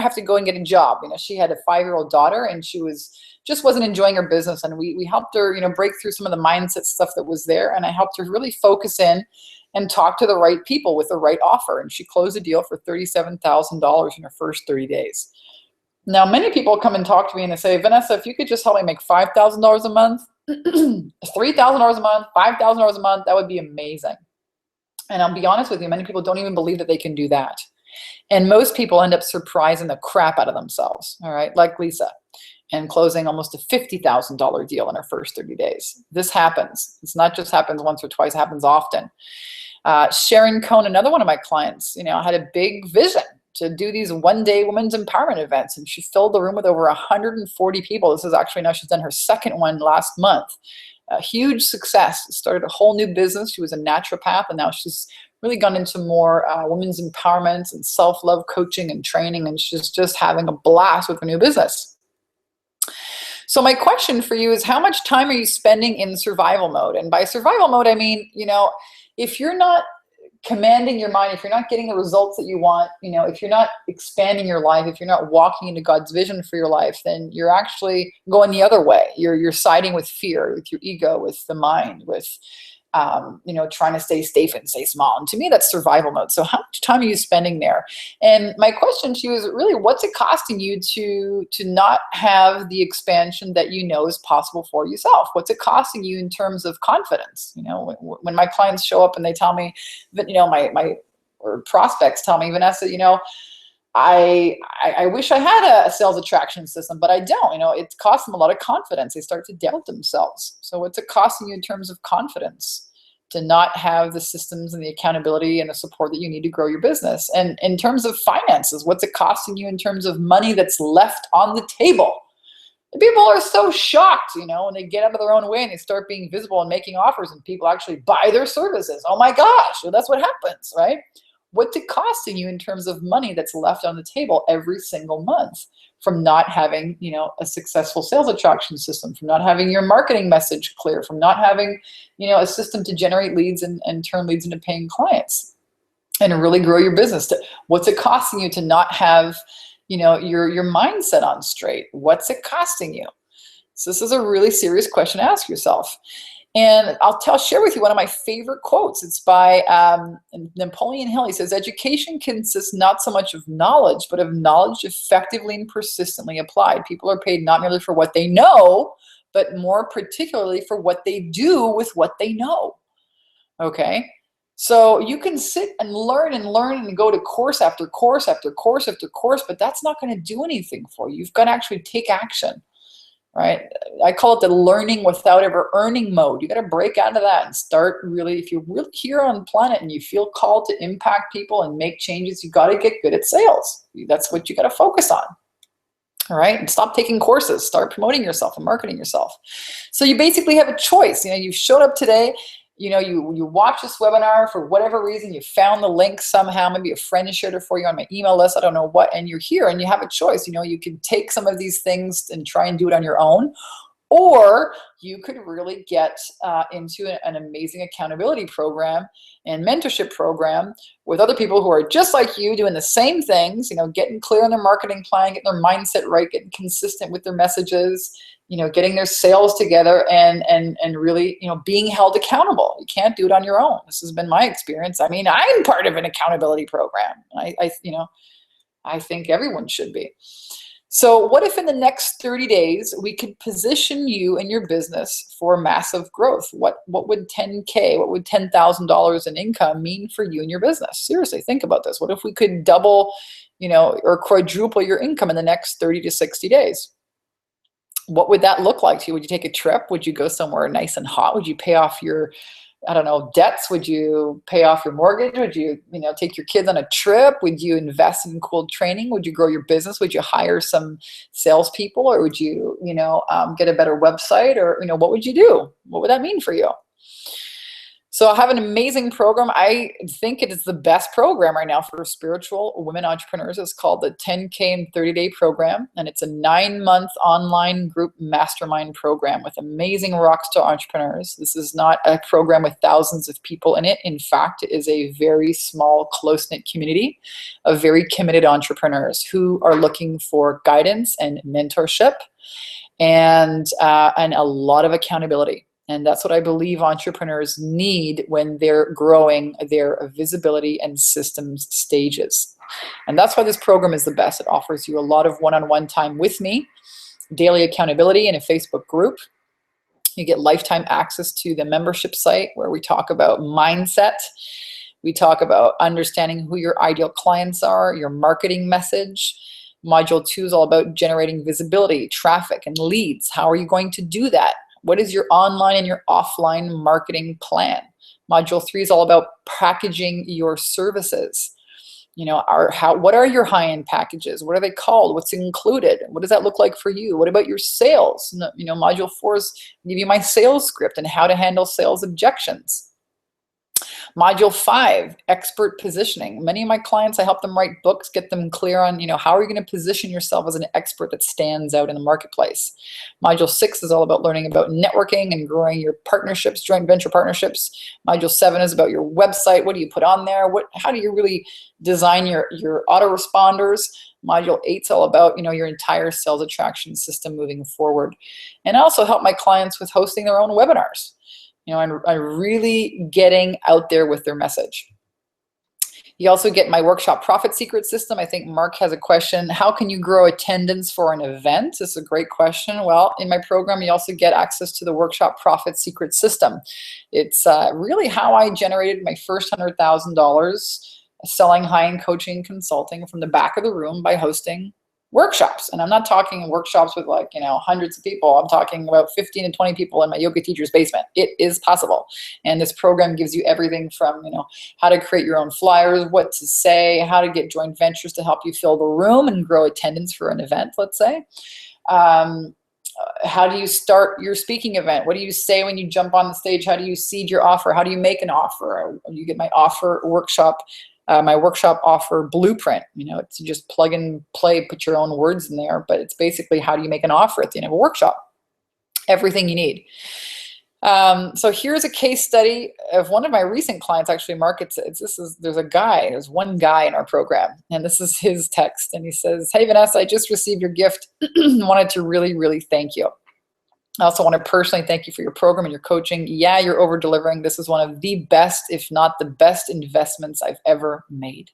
have to go and get a job. She had a 5-year-old daughter and she just wasn't enjoying her business. And we helped her, break through some of the mindset stuff that was there. And I helped her really focus in and talk to the right people with the right offer. And she closed a deal for $37,000 in her first 30 days. Now, many people come and talk to me and they say, Vanessa, if you could just help me make $5,000 a month, $3,000 a month, $5,000 a month, that would be amazing. And I'll be honest with you, many people don't even believe that they can do that. And most people end up surprising the crap out of themselves, all right, like Lisa, and closing almost a $50,000 deal in her first 30 days. This happens. It's not just happens once or twice, it happens often. Sharon Cohn, another one of my clients, had a big vision to do these one-day women's empowerment events, and she filled the room with over 140 people. This is actually now she's done her 2nd one last month. A huge success. Started a whole new business. She was a naturopath, and now she's really gone into more women's empowerment and self-love coaching and training, and she's just having a blast with her new business. So my question for you is, how much time are you spending in survival mode? And by survival mode, I mean, if you're not commanding your mind, if you're not getting the results that you want, if you're not expanding your life, if you're not walking into God's vision for your life, then you're actually going the other way. You're siding with fear, with your ego, with the mind, with trying to stay safe and stay small. And to me, that's survival mode. So how much time are you spending there? And my question to you is really, what's it costing you to not have the expansion that is possible for yourself? What's it costing you in terms of confidence? When my clients show up and they tell me that, my or prospects tell me, Vanessa, I wish I had a sales attraction system, but I don't. It costs them a lot of confidence. They start to doubt themselves. So what's it costing you in terms of confidence to not have the systems and the accountability and the support that you need to grow your business? And in terms of finances, what's it costing you in terms of money that's left on the table? People are so shocked, when they get out of their own way and they start being visible and making offers and people actually buy their services. Oh my gosh, well, that's what happens, right? What's it costing you in terms of money that's left on the table every single month from not having, a successful sales attraction system, from not having your marketing message clear, from not having, a system to generate leads and turn leads into paying clients and really grow your business? What's it costing you to not have, your mindset on straight? What's it costing you? So this is a really serious question to ask yourself. And I'll share with you one of my favorite quotes. It's by Napoleon Hill. He says, education consists not so much of knowledge, but of knowledge effectively and persistently applied. People are paid not merely for what they know, but more particularly for what they do with what they know. Okay? So you can sit and learn and go to course after course after course after course, but that's not going to do anything for you. You've got to actually take action. Right? I call it the learning without ever earning mode. You got to break out of that and start really, if you're really here on the planet and you feel called to impact people and make changes, you got to get good at sales. That's what you got to focus on. All right. And stop taking courses, start promoting yourself and marketing yourself. So you basically have a choice. You showed up today. You watch this webinar for whatever reason, you found the link somehow, maybe a friend shared it for you on my email list, I don't know what, and you're here and you have a choice. You can take some of these things and try and do it on your own, or you could really get into an amazing accountability program and mentorship program with other people who are just like you, doing the same things, getting clear on their marketing plan, getting their mindset right, getting consistent with their messages, getting their sales together and really, being held accountable. You can't do it on your own. This has been my experience. I mean, I'm part of an accountability program. I think everyone should be. So what if in the next 30 days, we could position you and your business for massive growth? What would 10K, what would $10,000 in income mean for you and your business? Seriously, think about this. What if we could double, or quadruple your income in the next 30 to 60 days? What would that look like to you? Would you take a trip? Would you go somewhere nice and hot? Would you pay off your, debts? Would you pay off your mortgage? Would you, take your kids on a trip? Would you invest in cool training? Would you grow your business? Would you hire some salespeople, or would you, get a better website, or, what would you do? What would that mean for you? So I have an amazing program. I think it is the best program right now for spiritual women entrepreneurs. It's called the 10K in 30-Day Program, and it's a 9-month online group mastermind program with amazing rockstar entrepreneurs. This is not a program with thousands of people in it. In fact, it is a very small, close-knit community of very committed entrepreneurs who are looking for guidance and mentorship and a lot of accountability. And that's what I believe entrepreneurs need when they're growing their visibility and systems stages. And that's why this program is the best. It offers you a lot of one-on-one time with me, daily accountability in a Facebook group. You get lifetime access to the membership site where we talk about mindset. We talk about understanding who your ideal clients are, your marketing message. Module 2 is all about generating visibility, traffic, and leads. How are you going to do that? What is your online and your offline marketing plan? Module 3 is all about packaging your services. What are your high-end packages? What are they called? What's included? What does that look like for you? What about your sales? Module 4 is give you my sales script and how to handle sales objections. Module 5, expert positioning. Many of my clients, I help them write books, get them clear on, how are you going to position yourself as an expert that stands out in the marketplace. Module 6 is all about learning about networking and growing your partnerships, joint venture partnerships. Module 7 is about your website. What do you put on there? How do you really design your autoresponders? Module 8 is all about, your entire sales attraction system moving forward. And I also help my clients with hosting their own webinars. I'm really getting out there with their message. You also get my workshop profit secret system. I think Mark has a question. How can you grow attendance for an event? This is a great question. Well, in my program, you also get access to the workshop profit secret system. It's really how I generated my first $100,000 selling high-end coaching and consulting from the back of the room by hosting workshops. And I'm not talking workshops with hundreds of people. I'm talking about 15 to 20 people in my yoga teacher's basement. It is possible. And this program gives you everything from, how to create your own flyers, what to say, how to get joint ventures to help you fill the room and grow attendance for an event, let's say. How do you start your speaking event? What do you say when you jump on the stage? How do you seed your offer? How do you make an offer? You get my offer workshop. My workshop offer blueprint, it's just plug and play, put your own words in there, but it's basically how do you make an offer at the end of a workshop? Everything you need. So here's a case study of one of my recent clients, actually, Mark. There's one guy in our program, and this is his text, and he says, "Hey Vanessa, I just received your gift. Wanted to really, really thank you." I also want to personally thank you for your program and your coaching. Yeah, you're over delivering. This is one of the best, if not the best investments I've ever made.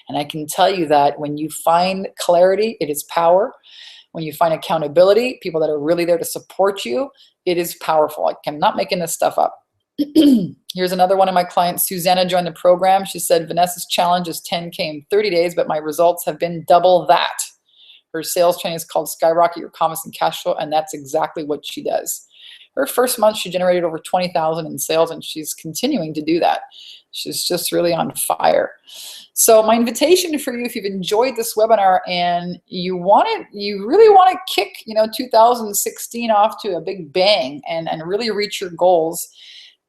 And I can tell you that when you find clarity, it is power. When you find accountability, people that are really there to support you, it is powerful. I'm not making this stuff up. Here's another one of my clients. Susanna joined the program. She said, Vanessa's challenge is 10K in 30 days, but my results have been double that. Her sales training is called Skyrocket Your Confidence and Cash Flow, and that's exactly what she does. Her first month, she generated over 20,000 in sales, and she's continuing to do that. She's just really on fire. So my invitation for you, if you've enjoyed this webinar and you really want to kick, 2016 off to a big bang and really reach your goals,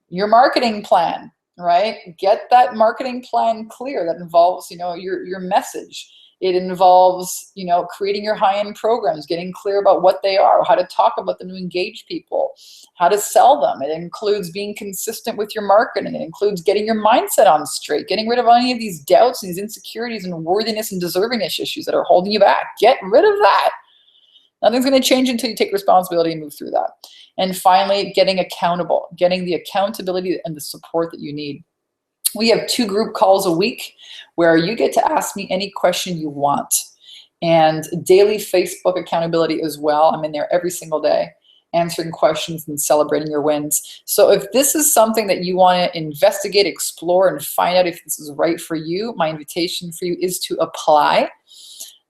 your marketing plan, right? Get that marketing plan clear. That involves, your message. It involves, creating your high-end programs, getting clear about what they are, how to talk about them to engage people, how to sell them. It includes being consistent with your marketing. It includes getting your mindset on straight, getting rid of any of these doubts and these insecurities and worthiness and deservingness issues that are holding you back. Get rid of that. Nothing's going to change until you take responsibility and move through that. And finally, getting accountable, getting the accountability and the support that you need. We have 2 group calls a week where you get to ask me any question you want, and daily Facebook accountability as well. I'm in there every single day answering questions and celebrating your wins. So if this is something that you want to investigate, explore, and find out if this is right for you, my invitation for you is to apply.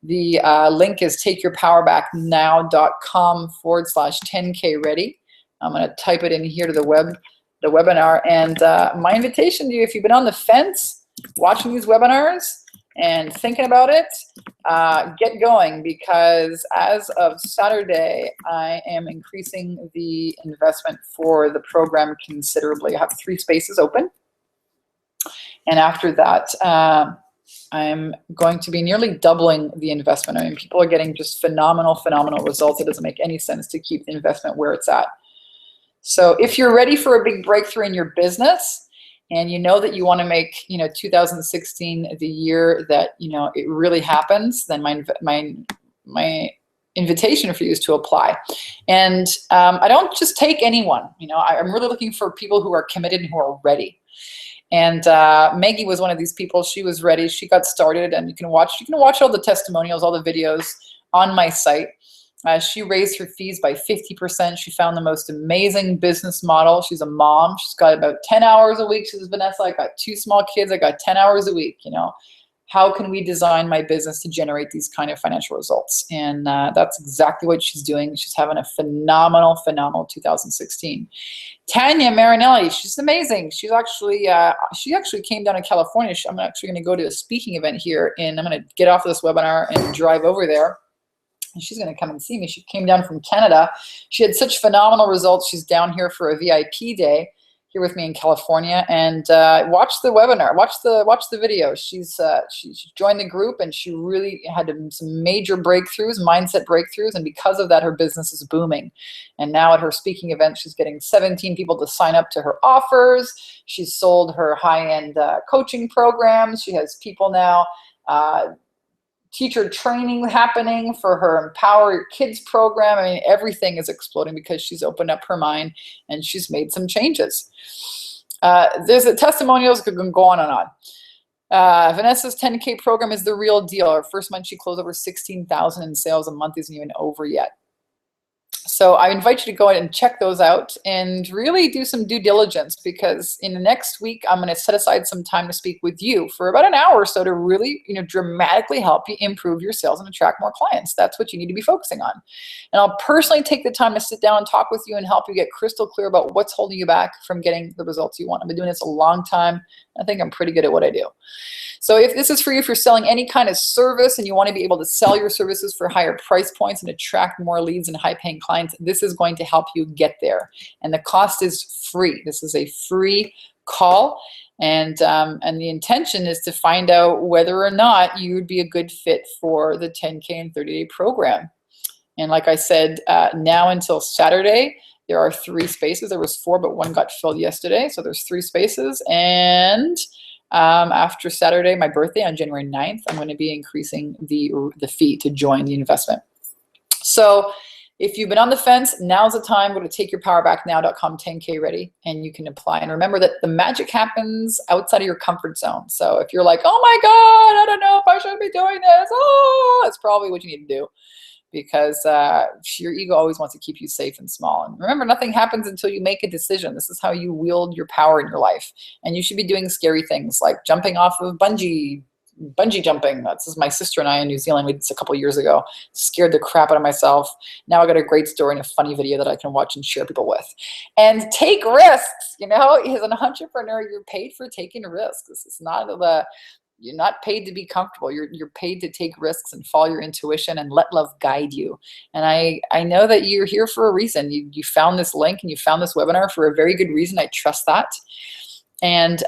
The link is takeyourpowerbacknow.com/10K ready. I'm going to type it in here to the webinar. And my invitation to you, if you've been on the fence watching these webinars and thinking about it, get going, because as of Saturday, I am increasing the investment for the program considerably. I have 3 spaces open. And after that, I'm going to be nearly doubling the investment. I mean, people are getting just phenomenal results. It doesn't make any sense to keep the investment where it's at. So if you're ready for a big breakthrough in your business and you know that you want to make, 2016 the year that, it really happens, then my invitation for you is to apply. And I don't just take anyone, I'm really looking for people who are committed and who are ready. And Maggie was one of these people. She was ready. She got started, and you can watch all the testimonials, all the videos on my site. She raised her fees by 50%. She found the most amazing business model. She's a mom. She's got about 10 hours a week. She says, Vanessa, I got 2 small kids. I got 10 hours a week. How can we design my business to generate these kind of financial results? And that's exactly what she's doing. She's having a phenomenal 2016. Tanya Marinelli, she's amazing. She actually came down to California. I'm actually going to go to a speaking event here, and I'm going to get off this webinar and drive over there. And she's going to come and see me. She came down from Canada. She had such phenomenal results. She's down here for a VIP day here with me in California, and watch the webinar, watch the video. She joined the group, and she really had some major breakthroughs, mindset breakthroughs, and because of that, her business is booming. And now at her speaking event, she's getting 17 people to sign up to her offers. She's sold her high-end coaching programs. She has people now teacher training happening for her Empower Your Kids program. I mean, everything is exploding because she's opened up her mind and she's made some changes. There's a testimonials that can go on and on. Vanessa's 10K program is the real deal. Her first month, she closed over 16,000 in sales. A month isn't even over yet. So I invite you to go ahead and check those out and really do some due diligence, because in the next week, I'm going to set aside some time to speak with you for about an hour or so to really, dramatically help you improve your sales and attract more clients. That's what you need to be focusing on. And I'll personally take the time to sit down and talk with you and help you get crystal clear about what's holding you back from getting the results you want. I've been doing this a long time. I think I'm pretty good at what I do. So if this is for you, if you're selling any kind of service and you want to be able to sell your services for higher price points and attract more leads and high-paying clients, this is going to help you get there. And the cost is free. This is a free call. And the intention is to find out whether or not you would be a good fit for the 10K and 30-day program. And like I said, now until Saturday, there are 3 spaces. There was 4, but 1 got filled yesterday. So there's 3 spaces. And after Saturday, my birthday on January 9th, I'm going to be increasing the fee to join the investment. So If you've been on the fence, now's the time. Go to takeyourpowerbacknow.com, 10K ready, and you can apply. And remember that the magic happens outside of your comfort zone. So if you're like, oh my God, I don't know if I should be doing this, oh, that's probably what you need to do, because your ego always wants to keep you safe and small. And remember, nothing happens until you make a decision. This is how you wield your power in your life. And you should be doing scary things like jumping off of bungee jumping. That's my sister and I in New Zealand. We did this a couple of years ago. Scared the crap out of myself. Now I got a great story and a funny video that I can watch and share people with. And take risks. You know, as an entrepreneur, you're paid for taking risks. This is not you're not paid to be comfortable. You're paid to take risks and follow your intuition and let love guide you. And I know that you're here for a reason. You found this link and you found this webinar for a very good reason. I trust that. And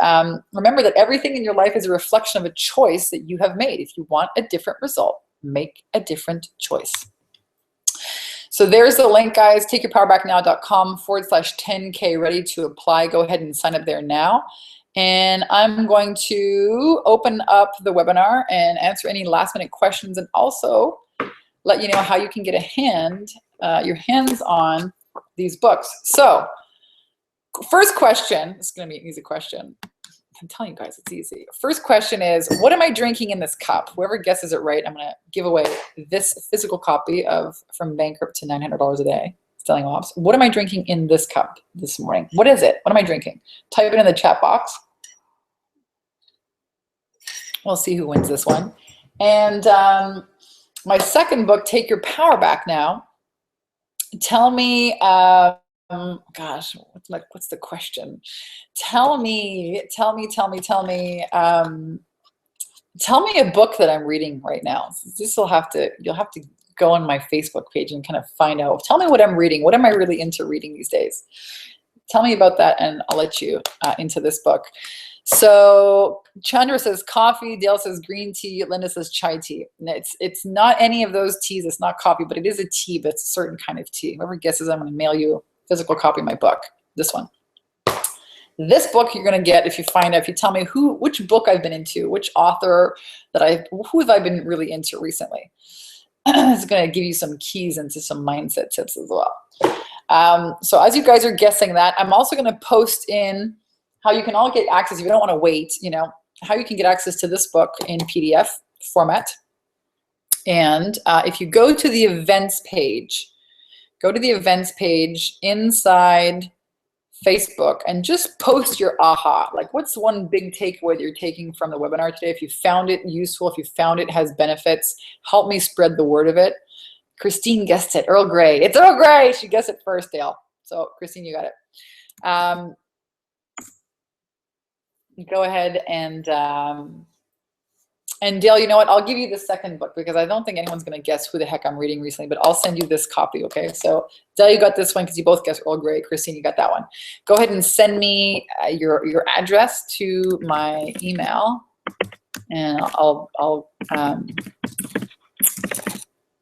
remember that everything in your life is a reflection of a choice that you have made. If you want a different result, make a different choice. So there's the link, guys. takeyourpowerbacknow.com/10K ready to apply. Go ahead and sign up there now. And I'm going to open up the webinar and answer any last minute questions, and also let you know how you can get your hands on these books. So first question, it's going to be an easy question. I'm telling you guys, it's easy. First question is, what am I drinking in this cup? Whoever guesses it right, I'm going to give away this physical copy of From Bankrupt to $900 a Day, Selling Ops. What am I drinking in this cup this morning? What is it? What am I drinking? Type it in the chat box. We'll see who wins this one. And my second book, Take Your Power Back Now. Tell me, gosh, what's the question? Tell me a book that I'm reading right now. You'll have to go on my Facebook page and kind of find out. Tell me what I'm reading. What am I really into reading these days? Tell me about that, and I'll let you into this book. So Chandra says coffee, Dale says green tea, Linda says chai tea. And it's not any of those teas. It's not coffee, but it is a tea, but it's a certain kind of tea. Whoever guesses, I'm going to mail you a physical copy of my book. This one. This book you're going to get if you tell me which book I've been into, which author who have I been really into recently. It's going to give you some keys into some mindset tips as well. So as you guys are guessing that, I'm also going to post in how you can all get access if you don't want to wait, how you can get access to this book in PDF format. And if you go to the events page, inside Facebook and just post your aha. Like, what's one big takeaway that you're taking from the webinar today? If you found it useful, if you found it has benefits, help me spread the word of it. Christine guessed it, Earl Grey. It's Earl Grey. She guessed it first, Dale. So Christine, you got it. Go ahead and Dale, you know what? I'll give you the second book because I don't think anyone's going to guess who the heck I'm reading recently, but I'll send you this copy, okay? So Dale, you got this one because you both guessed Earl Grey. Christine, you got that one. Go ahead and send me your address to my email, and I'll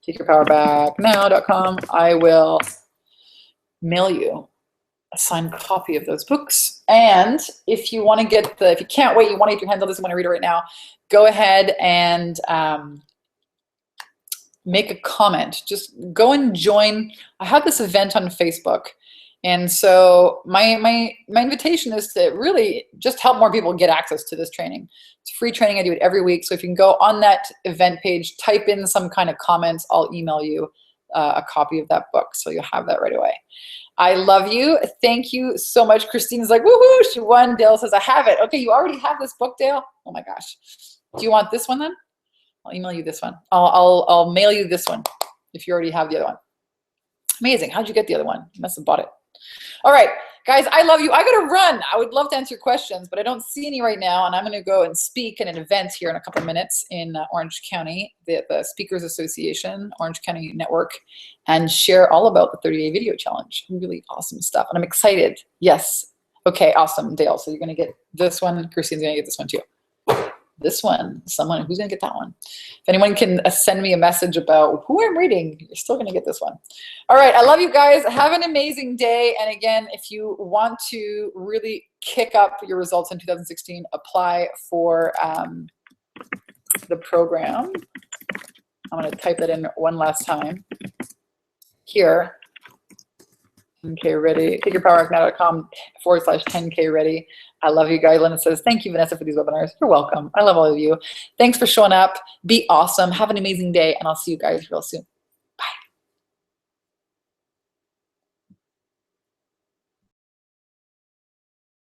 takeyourpowerbacknow.com. I will mail you a signed copy of those books. And if you want to if you can't wait, you want to get your hands on this, you want to read it right now, go ahead and make a comment. Just go and join. I have this event on Facebook. And so my invitation is to really just help more people get access to this training. It's free training. I do it every week. So if you can go on that event page, type in some kind of comments, I'll email you a copy of that book. So you'll have that right away. I love you. Thank you so much. Christine's like, woohoo, she won. Dale says, I have it. Okay, you already have this book, Dale? Oh my gosh. Do you want this one then? I'll email you this one. I'll mail you this one if you already have the other one. Amazing. How'd you get the other one? You must have bought it. All right, guys, I love you. I got to run. I would love to answer your questions, but I don't see any right now, and I'm going to go and speak at an event here in a couple of minutes in Orange County, the Speakers Association, Orange County Network, and share all about the 30-day video challenge. Really awesome stuff, and I'm excited. Yes. Okay, awesome, Dale. So you're going to get this one. Christine's going to get this one too. This one, who's going to get that one? If anyone can send me a message about who I'm reading, you're still going to get this one. All right, I love you guys. Have an amazing day. And again, if you want to really kick up your results in 2016, apply for the program. I'm going to type that in one last time. here. 10K ready. TakeYourPowerBackNow.com/10K ready. I love you guys. Linda says, thank you, Vanessa, for these webinars. You're welcome. I love all of you. Thanks for showing up. Be awesome. Have an amazing day, and I'll see you guys real soon.